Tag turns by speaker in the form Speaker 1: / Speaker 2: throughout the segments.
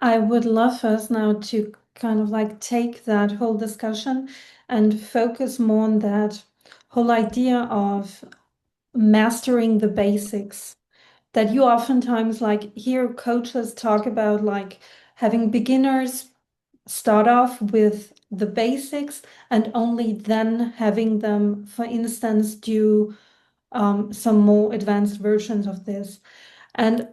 Speaker 1: I would love us now to kind of like take that whole discussion and focus more on that whole idea of mastering the basics that you oftentimes like hear coaches talk about, like having beginners start off with the basics and only then having them, for instance, do some more advanced versions of this. And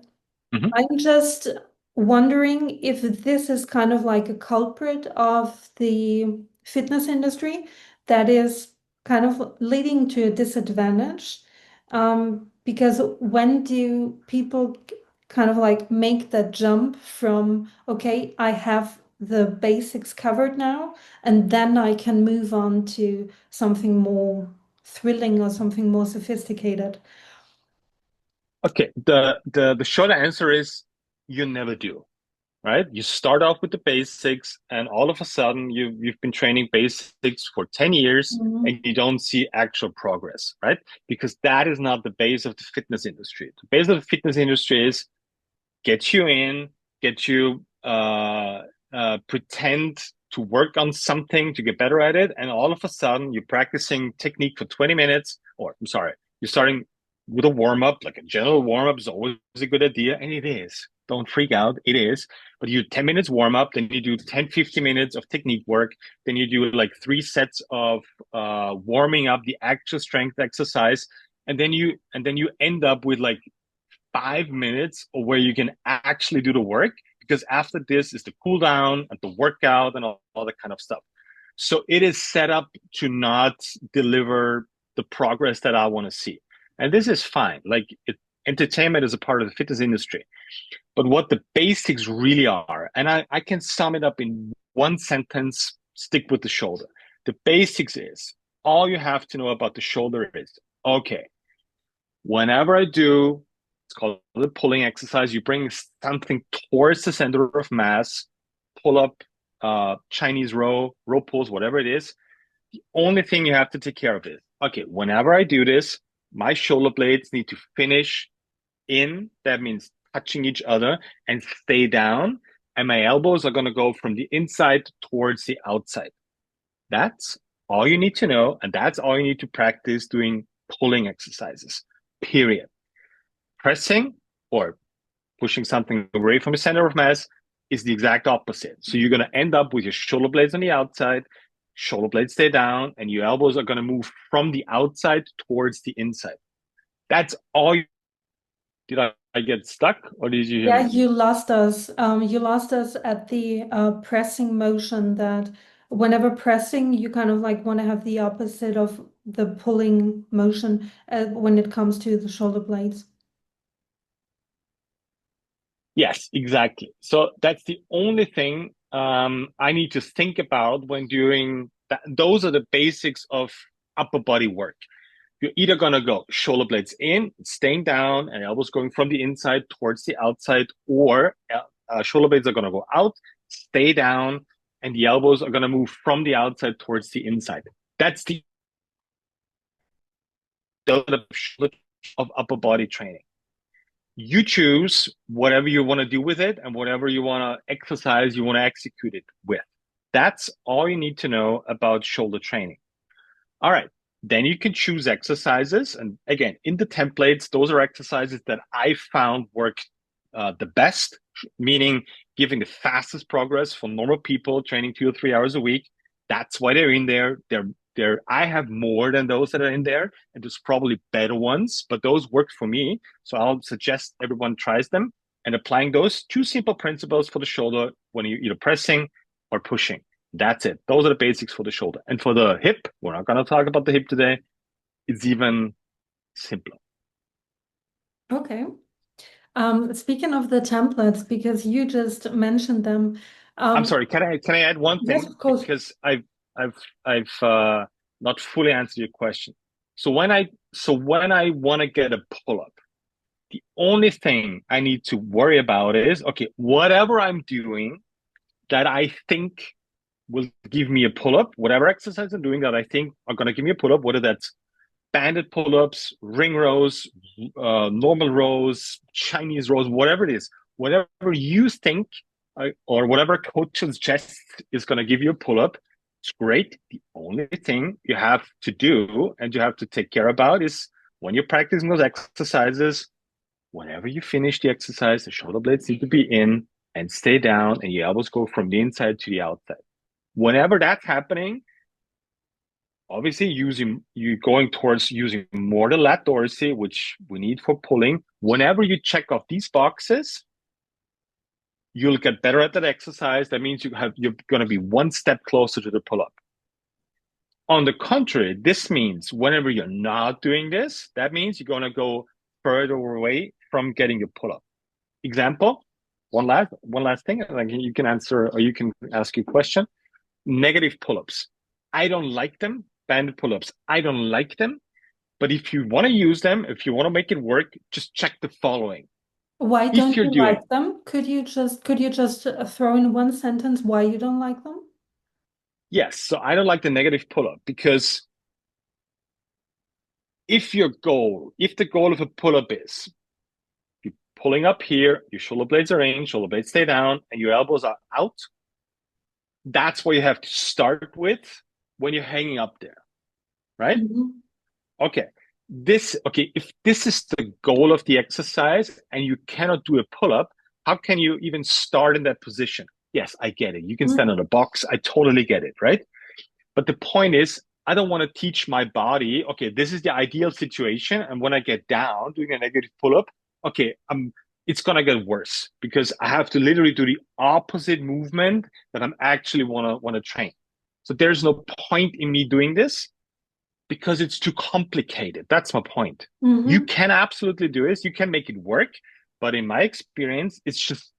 Speaker 2: Mhm.
Speaker 1: I'm just wondering if this is kind of like a culprit of the fitness industry that is kind of leading to a disadvantage. Because when do people kind of like make that jump from, okay, I have the basics covered now, and then I can move on to something more thrilling or something more sophisticated?
Speaker 2: Okay, the short answer is you never do, right? You start off with the basics, and all of a sudden you've been training basics for 10 years and
Speaker 1: Mhm.
Speaker 2: you don't see actual progress, right? Because that is not the base of the fitness industry. The base of the fitness industry is get you in, get you pretend to work on something to get better at it, and all of a sudden you're practicing technique for 20 minutes, or I'm sorry, you're starting with a warm up, like a general warm up is always a good idea, and it is. Don't freak out, it is. But you do 10 minutes warm up, then you do 10, 15 minutes of technique work, then you do like 3 sets of warming up the actual strength exercise, and then you end up with like 5 minutes where you can actually do the work, because after this is the cool down and the workout and all that kind of stuff. So it is set up to not deliver the progress that I want to see. And this is fine. Entertainment is a part of the fitness industry. But what the basics really are, and I can sum it up in one sentence, stick with the shoulder. The basics is all you have to know about the shoulder is okay, whenever I do, it's called the pulling exercise. You bring something towards the center of mass, pull up, Chinese row pulls, whatever it is. The only thing you have to take care of is, okay, whenever I do this, my shoulder blades need to finish in. That means touching each other and stay down. And my elbows are going to go from the inside towards the outside. That's all you need to know. And that's all you need to practice doing pulling exercises, period. Pressing or pushing something away from the center of mass is the exact opposite. So you're going to end up with your shoulder blades on the outside, shoulder blades stay down, and your elbows are going to move from the outside towards the inside. That's all. Did I get stuck or did you hear
Speaker 1: Yeah,
Speaker 2: me?
Speaker 1: you lost us. You lost us at the pressing motion that whenever pressing, you kind of like want to have the opposite of the pulling motion when it comes to the shoulder blades.
Speaker 2: Yes, exactly. So that's the only thing I need to think about when doing that. Those are the basics of upper body work. You're either going to go shoulder blades in, staying down, and elbows going from the inside towards the outside, or shoulder blades are going to go out, stay down, and the elbows are going to move from the outside towards the inside. That's the of upper body training. You choose whatever you want to do with it and whatever you want to exercise you want to execute it with. That's all you need to know about shoulder training. All right. Then you can choose exercises. And again, in the templates, those are exercises that I found work the best, meaning giving the fastest progress for normal people training 2 or 3 hours a week. That's why they're in there. I have more than those that are in there, and there's probably better ones, but those worked for me. So I'll suggest everyone tries them and applying those two simple principles for the shoulder when you're either pressing or pushing. That's it. Those are the basics for the shoulder. And for the hip, we're not going to talk about the hip today. It's even simpler.
Speaker 1: Okay. Speaking of the templates, because you just mentioned them,
Speaker 2: I'm
Speaker 1: um,
Speaker 2: sorry. Can I add one
Speaker 1: yes,
Speaker 2: thing
Speaker 1: of course.
Speaker 2: because I've not fully answered your question. So when I want to get a pull up, the only thing I need to worry about is okay, whatever I'm doing that I think will give me a pull up, whatever exercise I'm doing that I think are going to give me a pull up, whether that's banded pull-ups, ring rows, normal rows, Chinese rows, whatever it is, whatever you think or whatever coach suggests is going to give you a pull-up. It's great. The only thing you have to do and you have to take care about is when you're practicing those exercises, whenever you finish the exercise, the shoulder blades need to be in and stay down, and your elbows go from the inside to the outside. Whenever that's happening, obviously you going towards using more the lat dorsi, which we need for pulling. Whenever you check off these boxes, you'll get better at that exercise. That means you're going to be one step closer to the pull-up. On the contrary, this means whenever you're not doing this, that means you're going to go further away from getting your pull-up. Example, one last thing, like you can answer or you can ask your question. Negative pull-ups. I don't like them. Banded pull-ups. I don't like them. But if you want to use them, if you want to make it work, just check the following.
Speaker 1: Why
Speaker 2: If
Speaker 1: don't
Speaker 2: you're
Speaker 1: you
Speaker 2: doing,
Speaker 1: like them? Could you just throw in one sentence why you don't like them?
Speaker 2: yes, so I don't like the negative pull-up because if the goal of a pull-up is you're pulling up here, your shoulder blades are in, shoulder blades stay down, and your elbows are out, that's what you have to start with when you're hanging up there, right?
Speaker 1: Mhm.
Speaker 2: Okay. If this is the goal of the exercise and you cannot do a pull-up, how can you even start in that position? Yes, I get it. You can stand
Speaker 1: Mhm.
Speaker 2: on a box. I totally get it, right? But the point is, I don't want to teach my body, okay, this is the ideal situation. And when I get down doing a negative pull-up, okay, it's gonna get worse because I have to literally do the opposite movement that I'm actually wanna train. So there's no point in me doing this because it's too complicated. That's my point. You
Speaker 1: Mhm.
Speaker 2: can absolutely do this, you can make it work, but in my experience, it's just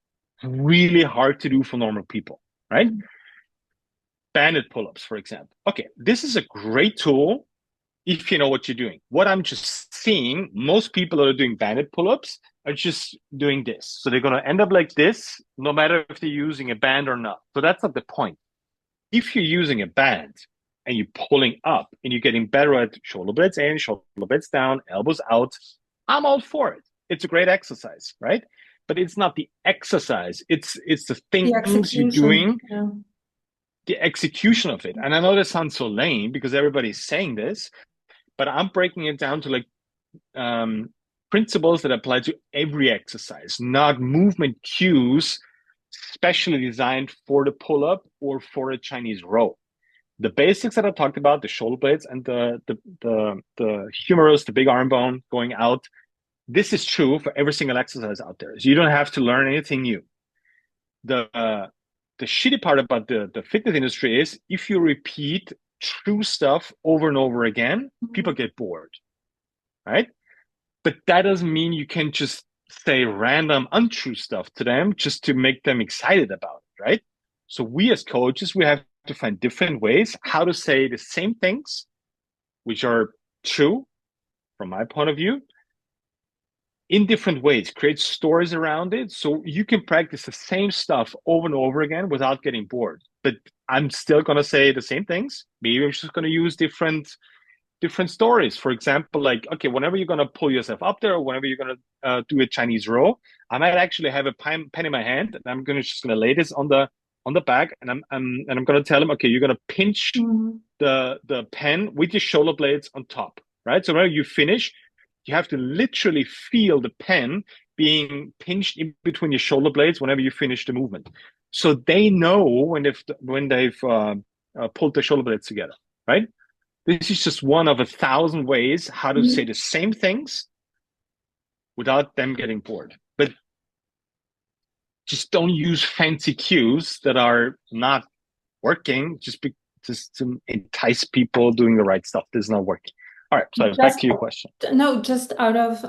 Speaker 2: really hard to do for normal people, right?
Speaker 1: Mhm.
Speaker 2: Banded pull-ups, for example. Okay, this is a great tool if you know what you're doing. What I'm just seeing, most people that are doing banded pull-ups are just doing this. So they're going to end up like this, no matter if they're using a band or not. So that's not the point. If you're using a band and you're pulling up and you're getting better at shoulder blades in, shoulder blades down, elbows out, I'm all for it. It's a great exercise, right? But it's not the exercise. It's the
Speaker 1: The
Speaker 2: things you're
Speaker 1: execution.
Speaker 2: doing,
Speaker 1: Yeah.
Speaker 2: the execution of it. And I know that sounds so lame because everybody's saying this, but I'm breaking it down to like um, principles that apply to every exercise, not movement cues specially designed for the pull up or for a Chinese row. The basics that I talked about, the shoulder blades and the humerus, the big arm bone going out, this is true for every single exercise out there. So you don't have to learn anything new. The shitty part about the fitness industry is if you repeat true stuff over and over again, people
Speaker 1: Mhm.
Speaker 2: get bored, right? But that doesn't mean you can just say random untrue stuff to them just to make them excited about it, right? So we as coaches, we have to find different ways how to say the same things, which are true from my point of view, in different ways, create stories around it so you can practice the same stuff over and over again without getting bored. But I'm still going to say the same things. Maybe I'm just going to use different stories. For example, like, okay, whenever you're going to pull yourself up there or whenever you're going to do a Chinese row, I might actually have a pen in my hand and I'm going to just going to lay this on the back and I'm going to tell them, okay, you're going to pinch
Speaker 1: Mhm.
Speaker 2: the pen with your shoulder blades on top, right? So when you finish, you have to literally feel the pen being pinched in between your shoulder blades whenever you finish the movement. So they know when they've pulled the shoulder blades together, right? This is just one of 1,000 ways how to say
Speaker 1: Mhm.
Speaker 2: the same things without them getting bored. But just don't use fancy cues that are not working just to entice people doing the right stuff. This is not working. All right, so back
Speaker 1: Just
Speaker 2: to your question.
Speaker 1: no, just out of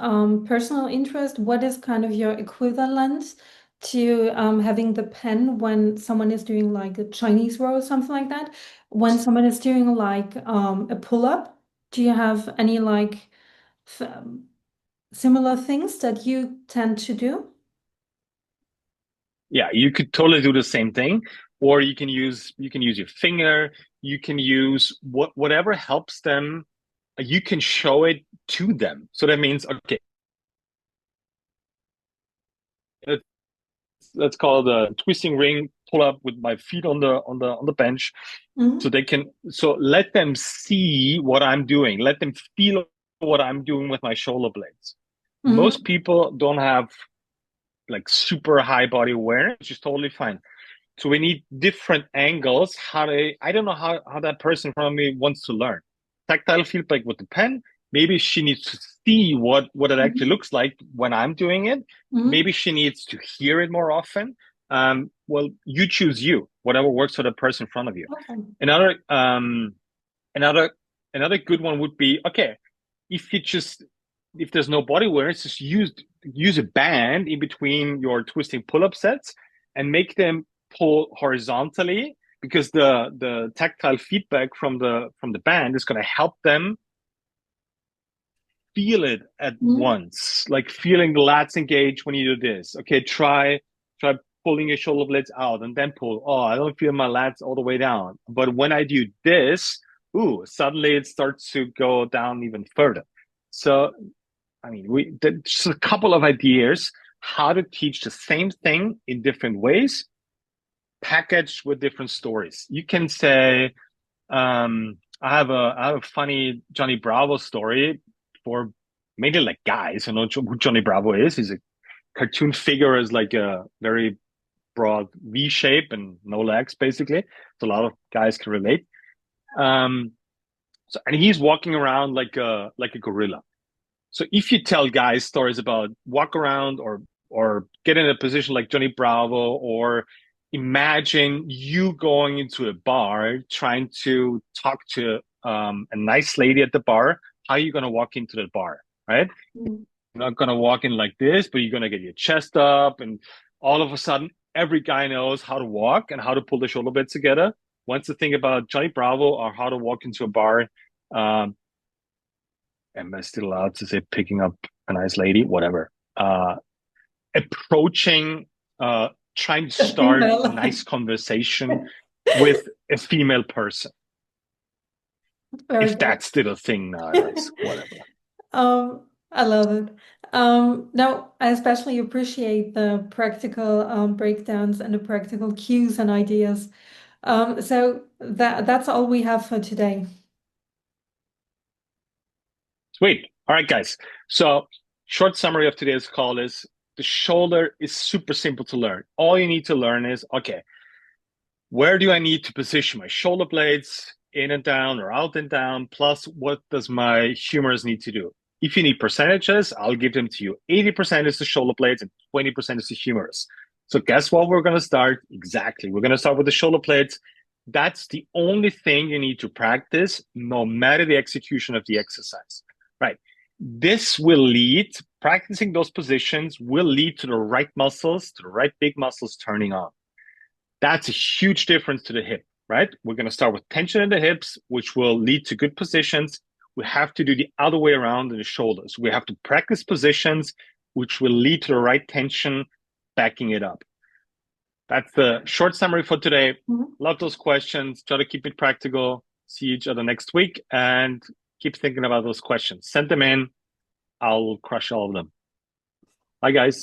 Speaker 1: personal interest, what is kind of your equivalent to having the pen when someone is doing like a Chinese row or something like that? When someone is doing like a pull-up, do you have any like f similar things that you tend to do?
Speaker 2: Yeah, you could totally do the same thing, or you can use your finger. You can use whatever helps them. You can show it to them. So that means okay, let's let's call it a twisting ring pull up with my feet on the bench, so
Speaker 1: Mhm.
Speaker 2: they can so let them see what I'm doing. Let them feel what I'm doing with my shoulder blades. Most
Speaker 1: Mhm.
Speaker 2: people don't have like super high body awareness, which is totally fine. So we need different angles. I don't know how that person in front of me wants to learn. Tactile feedback with the pen. Maybe she needs to see what it actually
Speaker 1: Mhm.
Speaker 2: looks like when I'm doing it.
Speaker 1: Mhm.
Speaker 2: Maybe she needs to hear it more often. Well, you choose whatever works for the person in front of you.
Speaker 1: Okay.
Speaker 2: Another another another good one would be, okay, if you just if there's no body awareness, just use a band in between your twisting pull-up sets and make them pull horizontally, because the tactile feedback from the band is going to help them feel it at
Speaker 1: Mhm.
Speaker 2: once, like feeling the lats engage when you do this. Okay, try pulling your shoulder blades out and then pull. Oh, I don't feel my lats all the way down. But when I do this, ooh, suddenly it starts to go down even further. So, I mean, just a couple of ideas how to teach the same thing in different ways, packaged with different stories. You can say, I have a funny Johnny Bravo story for mainly like guys who know who Johnny Bravo is. He's a cartoon figure as like a very broad V shape and no legs, basically. So a lot of guys can relate. Um, and he's walking around like a gorilla. So if you tell guys stories about walk around or get in a position like Johnny Bravo, or imagine you going into a bar trying to talk to a nice lady at the bar, how are you going to walk into the bar, right?
Speaker 1: Mhm.
Speaker 2: You're not going to walk in like this, but you're going to get your chest up, and all of a sudden, every guy knows how to walk and how to pull the shoulder blades together. Once the thing about Johnny Bravo or how to walk into a bar, um, am I still allowed to say picking up a nice lady? Whatever. Approaching, trying to
Speaker 1: A
Speaker 2: start a
Speaker 1: female.
Speaker 2: nice conversation with a female person.
Speaker 1: Very
Speaker 2: If
Speaker 1: good.
Speaker 2: that's still a thing nowadays, whatever.
Speaker 1: I love it. Now, I especially appreciate the practical breakdowns and the practical cues and ideas. So that's all we have for today.
Speaker 2: Sweet. All right, guys. So, short summary of today's call is the shoulder is super simple to learn. All you need to learn is, okay, where do I need to position my shoulder blades, in and down or out and down? Plus, what does my humerus need to do? If you need percentages, I'll give them to you. 80% is the shoulder blades and 20% is the humerus. So guess what we're going to start? Exactly. We're going to start with the shoulder blades. That's the only thing you need to practice, no matter the execution of the exercise. Right. This will lead, practicing those positions will lead to the right muscles, to the right big muscles turning on. That's a huge difference to the hip, right? We're going to start with tension in the hips, which will lead to good positions. We have to do the other way around in the shoulders. We have to practice positions, which will lead to the right tension, backing it up. That's the short summary for today.
Speaker 1: Mhm.
Speaker 2: Love those questions. Try to keep it practical. See each other next week and keep thinking about those questions. Send them in. I'll crush all of them. Bye, guys.